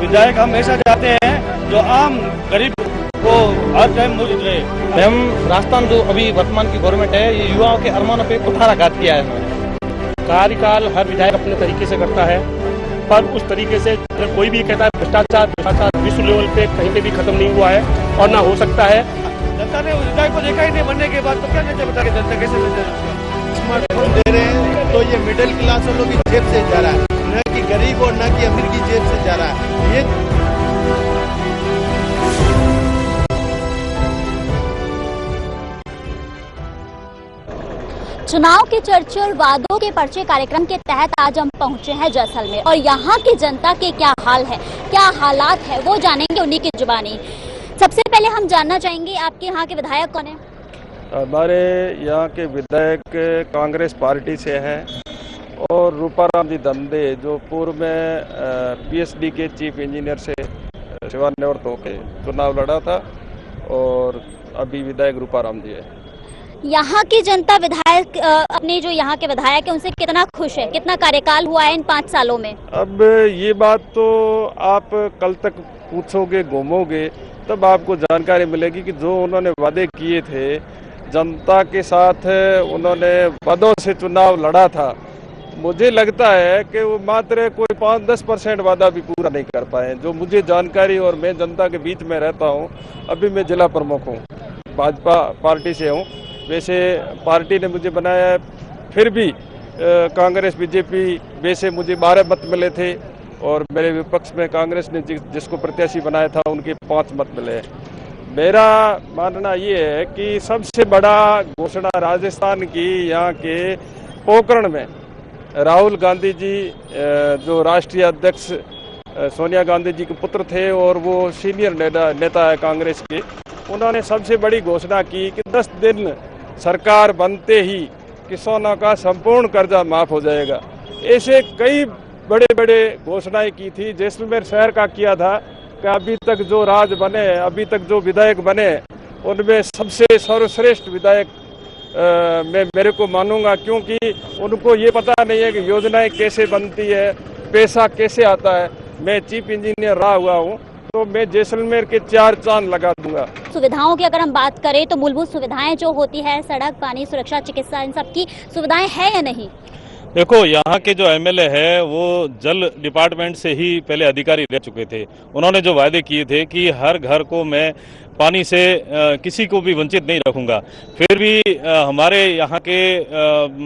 विधायक हम ऐसा चाहते हैं जो आम गरीब को हर टाइम मौजूद रहे। हम राजस्थान जो अभी वर्तमान की गवर्नमेंट है, ये युवाओं के अरमानों पे कुठाराघात किया है इन्होंने। कार्यकाल हर विधायक अपने तरीके से करता है, पर उस तरीके से कोई भी कहता है भ्रष्टाचार विश्व लेवल पे कहीं पे भी खत्म नहीं हुआ है और ना हो सकता है। जनता ने उस विधायक को देखा ही नहीं बनने के बाद, तो क्या नेता बता के जनता कैसे स्मार्टफोन दे रहे हैं तो ये मिडिल क्लास वालों की जेब से जा रहा है, न कि गरीब और न कि अमीर की जेब से जा रहा है। ये चुनाव के चर्चे और वादों के पर्चे कार्यक्रम के तहत आज हम पहुंचे हैं जैसलमेर और यहाँ की जनता के क्या हाल है, क्या हालात है, वो जानेंगे उन्हीं की जुबानी। सबसे पहले हम जानना चाहेंगे आपके यहाँ के विधायक कौन है? हमारे यहाँ के विधायक कांग्रेस पार्टी से हैं और रूपाराम जी धंधे जो पूर्व में पीएचडी के चीफ इंजीनियर से सेवानिवृत्त होकर चुनाव लड़ा था और अभी विधायक रूपाराम जी है। यहाँ की जनता विधायक अपने जो यहाँ के विधायक है उनसे कितना खुश है, कितना कार्यकाल हुआ है इन 5 सालों में? अब ये बात तो आप कल तक पूछोगे, घूमोगे, तब आपको जानकारी मिलेगी कि जो उन्होंने वादे किए थे जनता के साथ, उन्होंने वादों से चुनाव लड़ा था। मुझे लगता है कि वो मात्र कोई 5-10% वादा भी पूरा नहीं कर पाए जो मुझे जानकारी, और मैं जनता के बीच में रहता हूँ। अभी मैं जिला प्रमुख हूँ, भाजपा पार्टी से हूँ। वैसे पार्टी ने मुझे बनाया है, फिर भी कांग्रेस बीजेपी वैसे मुझे 12 मत मिले थे और मेरे विपक्ष में कांग्रेस ने जिसको प्रत्याशी बनाया था उनके 5 मत मिले। मेरा मानना ये है कि सबसे बड़ा घोषणा राजस्थान की यहाँ के पोखरण में राहुल गांधी जी जो राष्ट्रीय अध्यक्ष सोनिया गांधी जी के पुत्र थे और वो सीनियर नेता है कांग्रेस के, उन्होंने सबसे बड़ी घोषणा की कि 10 दिन सरकार बनते ही किसानों का संपूर्ण कर्जा माफ हो जाएगा। ऐसे कई बड़े बड़े घोषणाएं की थी। जैसलमेर शहर का किया था कि अभी तक जो राज बने, अभी तक जो विधायक बने, उनमें सबसे सर्वश्रेष्ठ विधायक मैं मेरे को मानूंगा, क्योंकि उनको ये पता नहीं है कि योजनाएं कैसे बनती है, पैसा कैसे आता है। मैं चीफ इंजीनियर रहा हुआ हूँ, तो मैं जैसलमेर के 4 चांद लगा दूंगा। सुविधाओं की अगर हम बात करें तो मूलभूत सुविधाएं जो होती है, सड़क, पानी, सुरक्षा, चिकित्सा, इन सब की सुविधाएं है या नहीं? देखो, यहाँ के जो एमएलए है वो जल डिपार्टमेंट से ही पहले अधिकारी रह चुके थे। उन्होंने जो वादे किए थे कि हर घर को मैं पानी से किसी को भी वंचित नहीं रखूंगा, फिर भी हमारे यहाँ के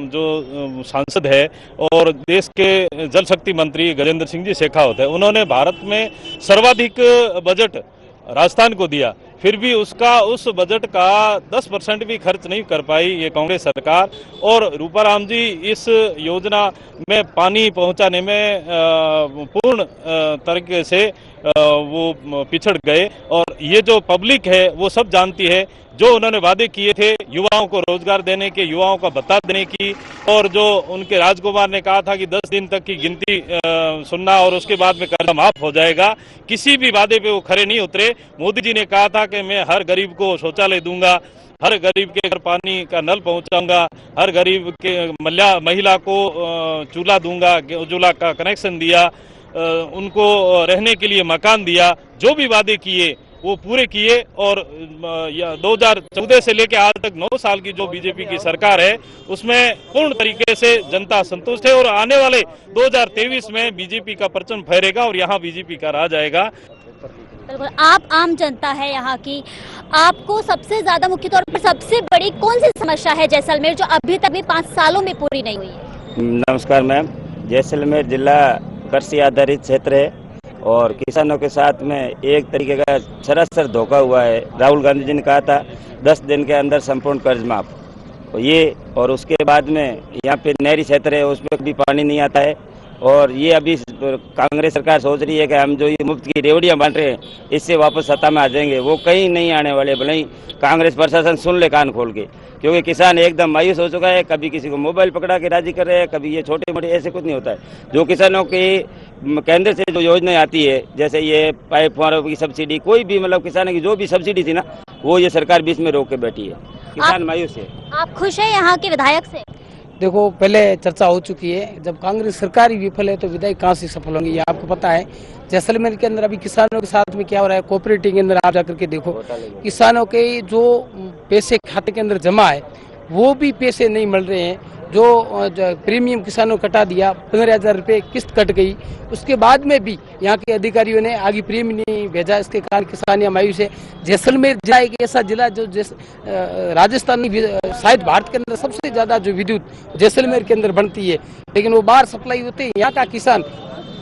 जो सांसद है और देश के जल शक्ति मंत्री गजेंद्र सिंह जी शेखावत है, उन्होंने भारत में सर्वाधिक बजट राजस्थान को दिया, फिर भी उस बजट का 10% भी खर्च नहीं कर पाई ये कांग्रेस सरकार। और रूपाराम जी इस योजना में पानी पहुंचाने में पूर्ण तरीके से वो पिछड़ गए। और ये जो पब्लिक है वो सब जानती है, जो उन्होंने वादे किए थे युवाओं को रोजगार देने के, युवाओं का भत्ता देने की, और जो उनके राजकुमार ने कहा था कि 10 दिन तक की गिनती सुनना और उसके बाद में कर्जा माफ हो जाएगा, किसी भी वादे पे वो खरे नहीं उतरे। मोदी जी ने कहा था कि मैं हर गरीब को शौचालय दूंगा, हर गरीब के घर पानी का नल पहुंचाऊंगा, हर गरीब के महिला को चूल्हा दूंगा, उज्ज्वला का कनेक्शन दिया, उनको रहने के लिए मकान दिया। जो भी वादे किए वो पूरे किए। और 2014 से लेकर आज तक 9 साल की जो बीजेपी की सरकार है उसमें पूर्ण तरीके से जनता संतुष्ट है। और आने वाले 2023 में बीजेपी का परचम फहरेगा और यहाँ बीजेपी का राज आएगा। बिल्कुल, आप आम जनता है यहाँ की, आपको सबसे ज्यादा मुख्य तौर पर सबसे बड़ी कौन सी समस्या है जैसलमेर जो अभी तक भी 5 सालों में पूरी नहीं हुई है? नमस्कार मैम, जैसलमेर जिला कृषि आधारित क्षेत्र है और किसानों के साथ में एक तरीके का सरासर धोखा हुआ है। राहुल गांधी जी ने कहा था 10 दिन के अंदर संपूर्ण कर्ज माफ, ये और उसके बाद में यहाँ पे नहरी क्षेत्र है उसमें भी पानी नहीं आता है। और ये अभी कांग्रेस सरकार सोच रही है कि हम जो ये मुफ्त की रेवड़ियाँ बांट रहे हैं इससे वापस सत्ता में आ जाएंगे, वो कहीं नहीं आने वाले। भले ही कांग्रेस प्रशासन सुन ले कान खोल के, क्योंकि किसान एकदम मायूस हो चुका है। कभी किसी को मोबाइल पकड़ा के राजी कर रहे हैं, कभी ये छोटे मोटे, ऐसे कुछ नहीं होता है। जो किसानों की केंद्र से जो योजनाएं आती है, जैसे ये पाइप फुहारों की सब्सिडी, कोई भी मतलब किसानों की जो भी सब्सिडी थी ना, वो ये सरकार बीच में रोक के बैठी है। किसान मायूस है। आप खुश है यहाँ के विधायक से? देखो पहले चर्चा हो चुकी है, जब कांग्रेस सरकार ही विफल है तो विधायक कहाँ से सफल होंगे, ये आपको पता है। जैसलमेर के अंदर अभी किसानों के साथ में क्या हो रहा है, कोऑपरेटिव के अंदर आप जाकर के देखो, किसानों के जो पैसे खाते के अंदर जमा है वो भी पैसे नहीं मिल रहे हैं। जो प्रीमियम किसानों को कटा दिया, 15,000 रुपये किस्त कट गई, उसके बाद में भी यहाँ के अधिकारियों ने आगे प्रीमियम नहीं भेजा, इसके कारण किसान या मायूस है। जैसलमेर जिला एक ऐसा जिला जो राजस्थान में शायद भारत के अंदर सबसे ज्यादा जो विद्युत जैसलमेर के अंदर बनती है, लेकिन वो बाहर सप्लाई होते हैं। यहाँ का किसान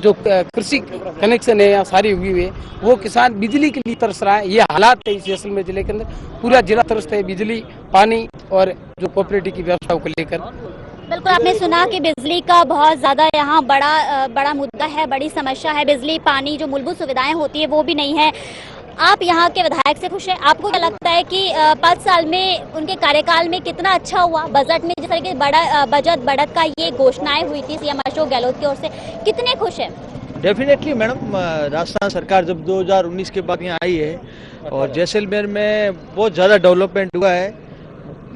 जो कृषि कनेक्शन है या सारी हुई है, वो किसान बिजली के लिए तरस रहा है। ये हालात है इस जैसलमेर जिले के अंदर, पूरा जिला तरसता है बिजली, पानी और जो कोऑपरेटिव की व्यवस्थाओं को लेकर। बिल्कुल, आपने सुना कि बिजली का बहुत ज़्यादा यहाँ बड़ा मुद्दा है, बड़ी समस्या है। बिजली, पानी, जो मूलभूत सुविधाएं होती है वो भी नहीं है। आप यहाँ के विधायक से खुश हैं? आपको क्या लगता है कि 5 साल में उनके कार्यकाल में कितना अच्छा हुआ? बजट में जिस तरह के बजट बढ़त का ये घोषणाएं हुई थी सीएम अशोक गहलोत की ओर से, कितने खुश हैं? डेफिनेटली मैडम, राजस्थान सरकार जब 2019 के बाद यहाँ आई है और जैसलमेर में बहुत ज़्यादा डेवलपमेंट हुआ है।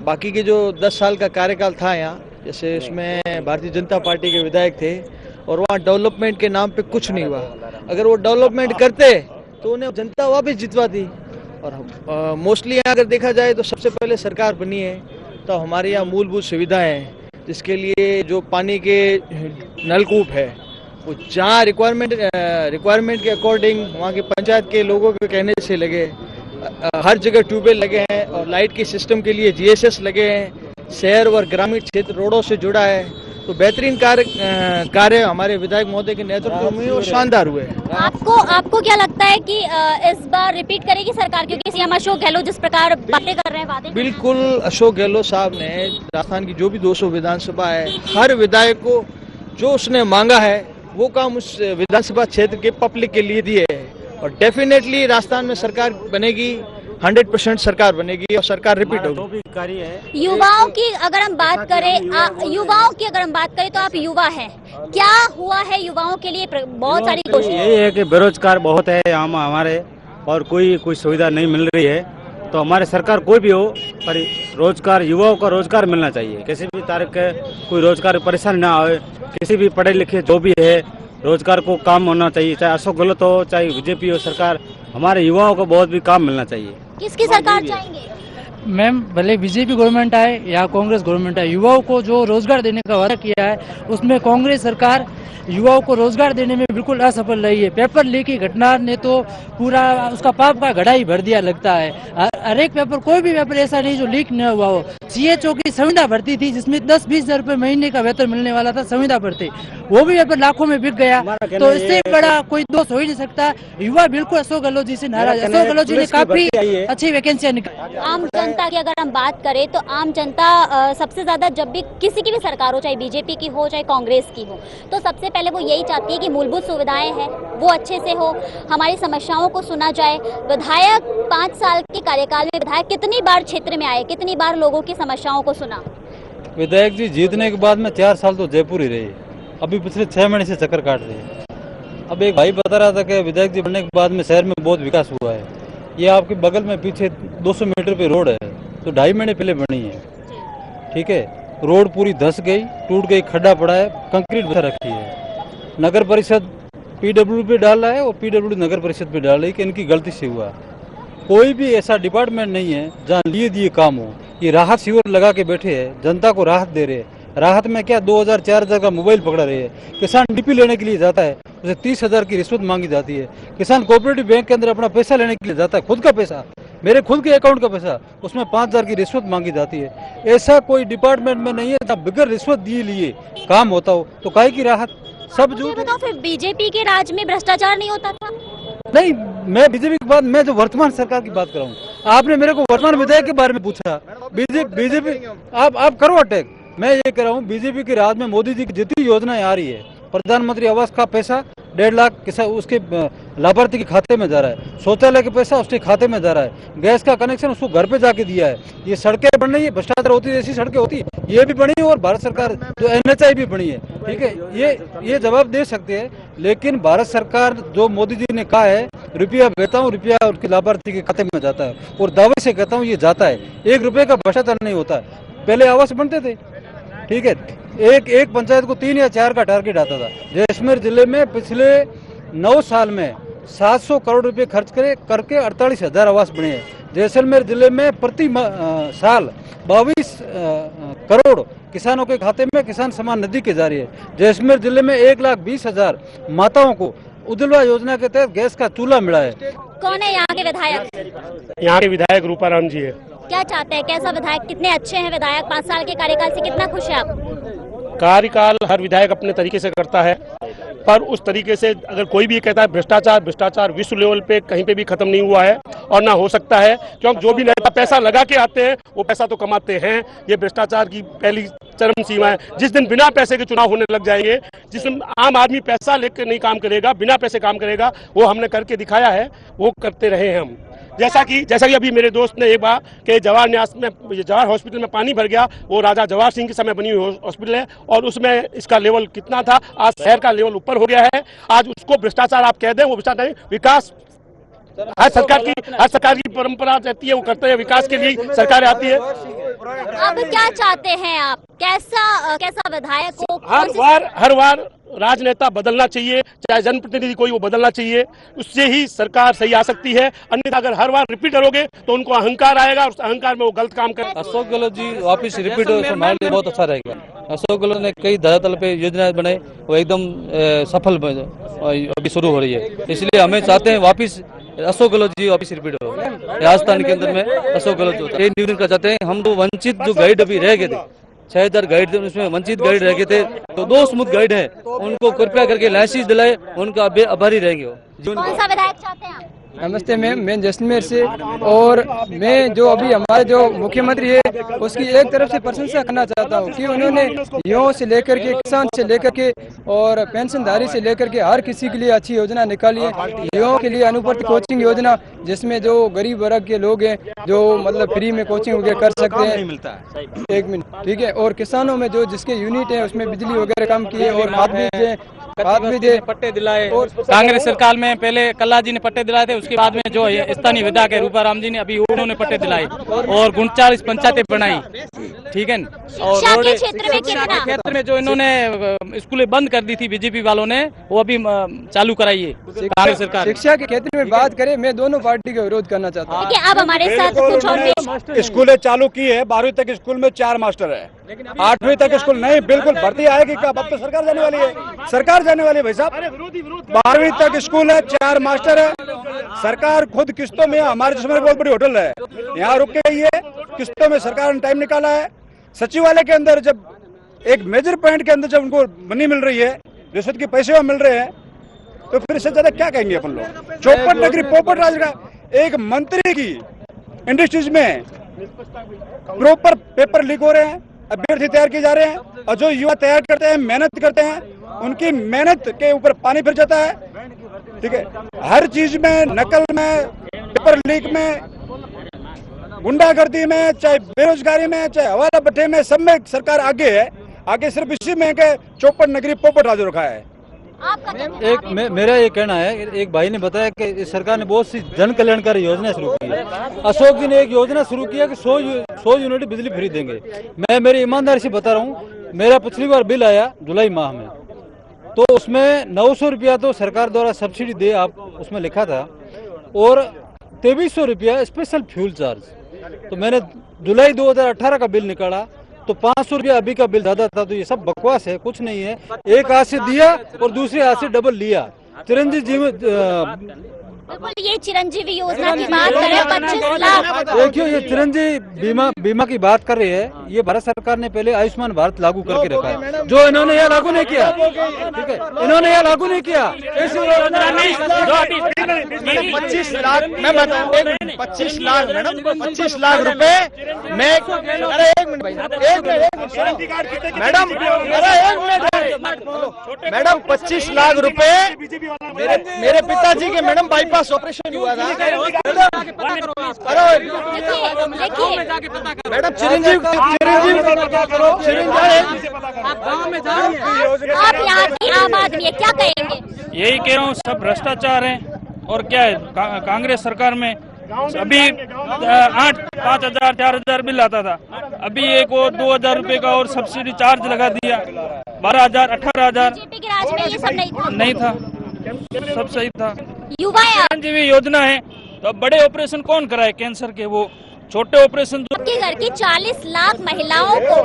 बाकी के जो 10 साल का कार्यकाल था यहाँ, जैसे उसमें भारतीय जनता पार्टी के विधायक थे और वहाँ डेवलपमेंट के नाम पे कुछ नहीं हुआ। अगर वो डेवलपमेंट करते तो उन्हें जनता वापस जितवाती। और मोस्टली यहाँ अगर देखा जाए तो सबसे पहले सरकार बनी है तो हमारे यहाँ मूलभूत सुविधाएं हैं, जिसके लिए जो पानी के नलकूप है वो जहाँ रिक्वायरमेंट के अकॉर्डिंग वहाँ के पंचायत के लोगों के कहने से लगे। हर जगह ट्यूबवेल लगे हैं और लाइट के सिस्टम के लिए जीएसएस लगे हैं। शहर और ग्रामीण क्षेत्र रोडों से जुड़ा है। तो बेहतरीन कार्य हमारे विधायक महोदय के नेतृत्व में और शानदार हुए। आपको क्या लगता है कि इस बार रिपीट करेगी सरकार, क्योंकि सीएम अशोक गहलोत जिस प्रकार बातें कर रहे हैं, वादे? बिल्कुल, अशोक गहलोत साहब ने राजस्थान की जो भी 200 विधानसभा है, हर विधायक को जो उसने मांगा है वो काम उस विधानसभा क्षेत्र के पब्लिक के लिए दिए है। और डेफिनेटली राजस्थान में सरकार बनेगी, 100% सरकार बनेगी और सरकार रिपीट होगी। युवाओं की अगर हम बात करें तो आप युवा हैं, क्या हुआ है युवाओं के लिए? बहुत सारी कोशिश यही है कि बेरोजगार बहुत है यहाँ हमारे, और कोई सुविधा नहीं मिल रही है। तो हमारे सरकार कोई भी हो, पर रोजगार, युवाओं को रोजगार मिलना चाहिए। किसी भी तारीख के कोई रोजगार परेशान ना आए, किसी भी पढ़े लिखे जो भी है रोजगार को काम होना चाहिए, चाहे अशोक गहलोत हो चाहे बीजेपी हो सरकार, हमारे युवाओं को बहुत भी काम मिलना चाहिए। किसकी सरकार चाहेंगे? मैम, भले बीजेपी गवर्नमेंट आए या कांग्रेस गवर्नमेंट आए, युवाओं को जो रोजगार देने का वादा किया है उसमें कांग्रेस सरकार युवाओं को रोजगार देने में बिल्कुल असफल रही है। पेपर लीक की घटना ने तो पूरा उसका पाप का घड़ा ही भर दिया लगता है। हर एक पेपर, कोई भी पेपर ऐसा नहीं जो लीक न हुआ हो। सीएचओ की संविदा भर्ती थी जिसमें 10-20 हजार रुपए महीने का वेतन मिलने वाला था, संविदा भर्ती, वो भी पेपर लाखों में बिक गया। तो इससे बड़ा कोई दोष हो ही नहीं सकता। युवा बिल्कुल अशोक गहलोत जी से नाराज। अशोक गहलोत जी ने काफी अच्छी वैकेंसियां निकाली। आम जनता की अगर हम बात करें तो आम जनता सबसे ज्यादा, जब भी किसी की भी सरकार हो, चाहे बीजेपी की हो चाहे कांग्रेस की हो, तो सबसे पहले वो यही चाहती है कि मूलभूत सुविधाएं हैं वो अच्छे से हो, हमारी समस्याओं को सुना जाए। विधायक 5 साल के कार्यकाल में विधायक कितनी बार क्षेत्र में आए, कितनी बार लोगों की समस्याओं को सुना? विधायक जी जीतने के बाद में 4 साल तो जयपुर ही रहे, अभी पिछले 6 महीने से चक्कर काट रहे हैं। अब एक भाई बता रहा था कि विधायक जी बनने के बाद में शहर में बहुत विकास हुआ है। ये आपके बगल में पीछे 200 मीटर पे रोड है, तो 2.5 महीने पहले बनी है, ठीक है। रोड पूरी धंस गई, टूट गई, खड्डा पड़ा है, कंक्रीट बिछा रखी है। नगर परिषद पीडब्ल्यू पे डाल रहा है और पीडब्ल्यू नगर परिषद पे डाल रही है कि इनकी गलती से हुआ। कोई भी ऐसा डिपार्टमेंट नहीं है जहाँ लिए दिए काम हो। ये राहत शिविर लगा के बैठे हैं, जनता को राहत दे रहे हैं। राहत में क्या, 2000-4000 का मोबाइल पकड़ा रहे हैं। किसान डीपी लेने के लिए जाता है, उसे 30,000 की रिश्वत मांगी जाती है। किसान कोऑपरेटिव बैंक के अंदर अपना पैसा लेने के लिए जाता है, खुद का पैसा, मेरे खुद के अकाउंट का पैसा, उसमें 5,000 की रिश्वत मांगी जाती है। ऐसा कोई डिपार्टमेंट में नहीं है जहाँ बगैर रिश्वत दिए लिए काम होता हो। तो काहे की राहत, सब झूठ। बताओ, फिर बीजेपी के राज में भ्रष्टाचार नहीं होता था? नहीं, मैं बीजेपी के बाद, मैं जो वर्तमान सरकार की बात कर रहा हूँ। आपने मेरे को वर्तमान विधायक के बारे में पूछा। बीजेपी आप करो अटैक। मैं ये कह रहा हूँ, बीजेपी के राज में मोदी जी की जितनी योजनाएं आ रही है, प्रधानमंत्री आवास का पैसा 1.5 लाख किसान उसके लाभार्थी के खाते में जा रहा है, शौचालय का पैसा उसके खाते में जा रहा है, गैस का कनेक्शन उसको घर पे जाके दिया है। ये सड़कें बन रही है, भ्रष्टाचार होती है, ऐसी सड़कें होती है, ये भी बनी है। और भारत सरकार जो NHI भी बनी है, ठीक है। ये जवाब दे सकते हैं। लेकिन भारत सरकार जो मोदी जी ने कहा है, रुपया देता हूँ, रुपया उसके लाभार्थी के खाते में जाता है, और दावे से कहता हूँ ये जाता है। 1 रुपये का भ्रष्टाचार नहीं होता है। पहले आवास बनते थे, ठीक है, एक पंचायत को 3 या 4 का टारगेट आता था। जैसलमेर जिले में पिछले 9 साल में 700 करोड़ रुपए खर्च करके 48,000 आवास बने हैं। जैसलमेर जिले में प्रति साल 22 करोड़ किसानों के खाते में किसान सम्मान निधि के जारी है। जैसलमेर जिले में 1,20,000 माताओं को उज्ज्वला योजना के तहत गैस का चूल्हा मिला है। कौन है यहाँ के विधायक? यहाँ के विधायक रूपाराम जी है। क्या चाहते हैं, कैसा विधायक, कितने अच्छे हैं विधायक? 5 साल के कार्यकाल से कितना खुश है आप? कार्यकाल हर विधायक अपने तरीके से करता है, पर उस तरीके से अगर कोई भी कहता है भ्रष्टाचार विश्व लेवल पे कहीं पे भी खत्म नहीं हुआ है और ना हो सकता है, क्योंकि जो भी नेता पैसा लगा के आते हैं वो पैसा तो कमाते हैं। ये भ्रष्टाचार की पहली चरम सीमा है। जिस दिन बिना पैसे के चुनाव होने लग जाएंगे, जिस दिन आम आदमी पैसा लेकर नहीं काम करेगा, बिना पैसे काम करेगा, वो हमने करके दिखाया है, वो करते रहे हैं हम। जैसा कि अभी मेरे दोस्त ने एक बार के जवाहर हॉस्पिटल में पानी भर गया, वो राजा जवाहर सिंह के समय बनी हुई हॉस्पिटल है और उसमें इसका लेवल कितना था, आज शहर का लेवल ऊपर हो गया है। आज उसको भ्रष्टाचार आप कह दें, वो भ्रष्टाचार नहीं, विकास हर सरकार की परंपरा रहती है, वो करते हैं, विकास के लिए सरकार आती है। अब क्या चाहते हैं आप, कैसा विधायक हो? हर बार राजनेता बदलना चाहिए, चाहे जनप्रतिनिधि कोई वो बदलना चाहिए, उससे ही सरकार सही आ सकती है। अन्यथा अगर हर बार रिपीट करोगे तो उनको अहंकार आएगा और उस अहंकार में वो गलत काम करेंगे। अशोक गहलोत जी वापिस रिपीट हो तो हमारे लिए बहुत अच्छा रहेगा। अशोक गहलोत ने कई धरातल पे योजनाएं बनाई, वो एकदम सफल अभी शुरू हो रही है, इसलिए हमें चाहते हैं वापिस अशोक गहलोत जी वापिस रिपीट हो। राजस्थान के अंदर में अशोक गहलोत जो निवेदन कर चाहते हैं, हम तो वंचित जो गाइड अभी रह गए थे, 6,000 गाइड थे, उसमें वंचित गाइड रह गए थे, तो 2 स्मूथ गाइड है, उनको कृपया करके लाइसेंस दिलाए, उनका आभारी रहेंगे। कौन सा विधायक चाहते हैं आप? नमस्ते मैम, मैं जैसलमेर से, और मैं जो अभी हमारे जो मुख्यमंत्री है उसकी एक तरफ से प्रशंसा करना चाहता हूँ कि उन्होंने युवाओं से लेकर के, किसान से लेकर के और पेंशनधारी से लेकर के हर किसी के लिए अच्छी योजना निकाली है। युवाओं के लिए अनुपर्ति कोचिंग योजना, जिसमें जो गरीब वर्ग के लोग हैं जो मतलब फ्री में कोचिंग वगैरह कर सकते हैं। 1 मिनट, ठीक है। और किसानों में जो जिसके यूनिट है उसमें बिजली वगैरह काम किए और खाद बीज पट्टे दिलाए। कांग्रेस सरकार में पहले कल्ला जी ने पट्टे दिलाए थे, उसके बाद में जो स्थानीय विधायक है रूपाराम जी ने अभी उन्होंने पट्टे दिलाए और 39 पंचायतें बनाई, ठीक है। और रोड क्षेत्र में जो इन्होंने स्कूलें बंद कर दी थी बीजेपी वालों ने, वो अभी चालू कराई है कांग्रेस सरकार। शिक्षा के क्षेत्र में बात करें, मैं दोनों पार्टी का विरोध करना चाहता हूँ। अब हमारे साथ कुछ और स्कूलें चालू की है, 12वीं तक स्कूल में 4 मास्टर है, 8वीं तक स्कूल नहीं, बिल्कुल भर्ती आएगी कब? अब तो सरकार जाने वाली है, सरकार जाने वाली है भाई साहब। 12वीं तक स्कूल है, 4 मास्टर है, सरकार खुद किस्तों में, हमारे जिसमें बहुत बड़ी होटल है यहाँ रुक के गई है, किस्तों में सरकार ने टाइम निकाला है। सचिवालय के अंदर जब एक मेजर पॉइंट के अंदर जब उनको मनी मिल रही है, रिश्वत के पैसे मिल रहे हैं, तो फिर इससे ज्यादा क्या कहेंगे अपन लोग? चौपट नगरी पोपट राज का एक मंत्री की इंडस्ट्रीज में प्रॉपर पेपर लीक हो रहे हैं, अभ्यर्थी तैयार किए जा रहे हैं, और जो युवा तैयार करते हैं, मेहनत करते हैं, उनकी मेहनत के ऊपर पानी फिर जाता है, ठीक है। हर चीज में, नकल में, पेपर लीक में, गुंडागर्दी में, चाहे बेरोजगारी में, चाहे हवाला भट्टे में, सब में सरकार आगे है। आगे सिर्फ इसी में के चौपट नगरी पोपट राज रखा है। मेरा ये कहना है, एक भाई ने बताया कि इस सरकार ने बहुत सी जन कल्याणकारी योजना शुरू की है। अशोक जी ने एक योजना शुरू किया कि 100 यूनिट बिजली फ्री देंगे। मैं मेरी ईमानदारी से बता रहा हूँ, मेरा पिछली बार बिल आया जुलाई माह में, तो उसमें 900 रुपया तो सरकार द्वारा सब्सिडी दे, आप उसमें लिखा था, और 2300 रुपया स्पेशल फ्यूल चार्ज। तो मैंने जुलाई 2018 का बिल निकाला तो 500 रुपया अभी का बिल ज्यादा था। तो ये सब बकवास है, कुछ नहीं है। एक हाथ से दिया और दूसरे हाथ से डबल लिया। चिरंजीवी जी, ये चिरंजीवी योजना की बात करें, 25 लाख। देखिए, ये चिरंजीवी बीमा की बात कर रही है, ये भारत सरकार ने पहले आयुष्मान भारत लागू करके रखा है, जो इन्होंने यह लागू नहीं किया, ठीक है, इन्होंने यह लागू नहीं किया। 25 लाख, मैं बताऊं, 25 लाख मैडम, 25 लाख रुपए मैं, अरे 1 मिनट भाई, 1 मिनट मैडम, 25 लाख रुपए मेरे पिताजी के मैडम बाईपास ऑपरेशन हुआ था मैडम। चिरंजीवी आप यहाँ की आम आदमी है, क्या कहेंगे? यही कह रहा हूँ, सब भ्रष्टाचार है। और क्या है, कांग्रेस सरकार में अभी 5,000 4,000 बिल आता था, अभी एक वो 2000 रुपए का और सब्सिडी चार्ज लगा दिया, 12,000 18,000। बीजेपी के राज में ये सब नहीं था, सब सही था। युवा जीवी योजना है, तो अब बड़े ऑपरेशन कौन कराए कैंसर के, वो छोटे ऑपरेशन आपके घर की 40 लाख महिलाओं को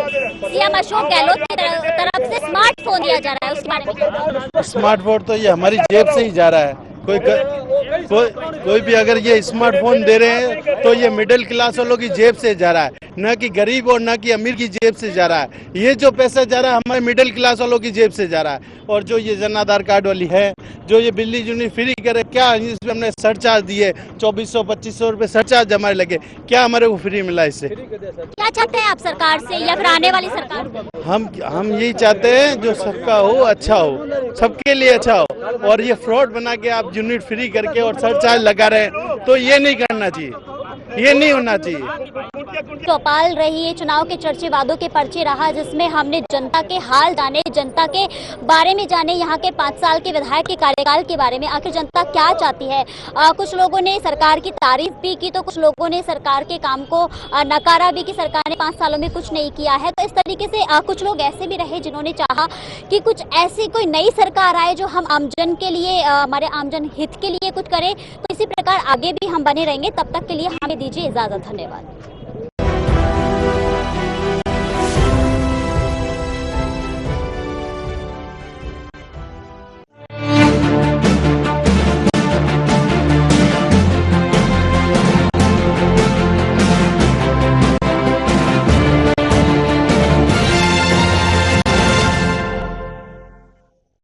सीएम अशोक गहलोत की तरफ से स्मार्टफोन दिया जा रहा है, उसके बारे में। स्मार्टफोन तो ये हमारी जेब से ही जा रहा है। कोई भी अगर ये स्मार्टफोन दे रहे हैं तो ये मिडिल क्लास वालों की जेब से जा रहा है, न कि गरीब और न कि अमीर की जेब से जा रहा है। ये जो पैसा जा रहा है हमारे मिडिल क्लास वालों की जेब से जा रहा है। और जो ये जन आधार कार्ड वाली है, जो ये बिजली यूनिट फ्री करे, क्या इसमें हमने सरचार्ज दिए 2400-2500 रुपए सरचार्ज हमारे लगे, क्या हमारे को फ्री मिला इससे? क्या चाहते हैं आप सरकार से या फिर आने वाली सरकार? हम यही चाहते हैं जो सबका हो अच्छा हो, सबके लिए अच्छा हो। और ये फ्रॉड बना के आप यूनिट फ्री करके और सरचार्ज लगा रहे हैं, तो ये नहीं करना चाहिए, ये नहीं होना चाहिए। चौपाल रही है, चुनाव के चर्चे वादों के पर्चे रहा, जिसमें हमने जनता के हाल जाने, जनता के बारे में जाने, यहाँ के 5 साल के विधायक के कार्यकाल के बारे में, आखिर जनता क्या चाहती है। कुछ लोगों ने सरकार की तारीफ भी की तो कुछ लोगों ने सरकार के काम को नकारा भी कि सरकार ने 5 सालों में कुछ नहीं किया है। तो इस तरीके से कुछ लोग ऐसे भी रहे जिन्होंने चाहा कि कुछ ऐसी कोई नई सरकार आए जो हम आमजन के लिए, हमारे आमजन हित के लिए कुछ करे। तो इसी प्रकार आगे भी हम बने रहेंगे। तब तक के लिए हमें दीजिए इजाजत। धन्यवाद।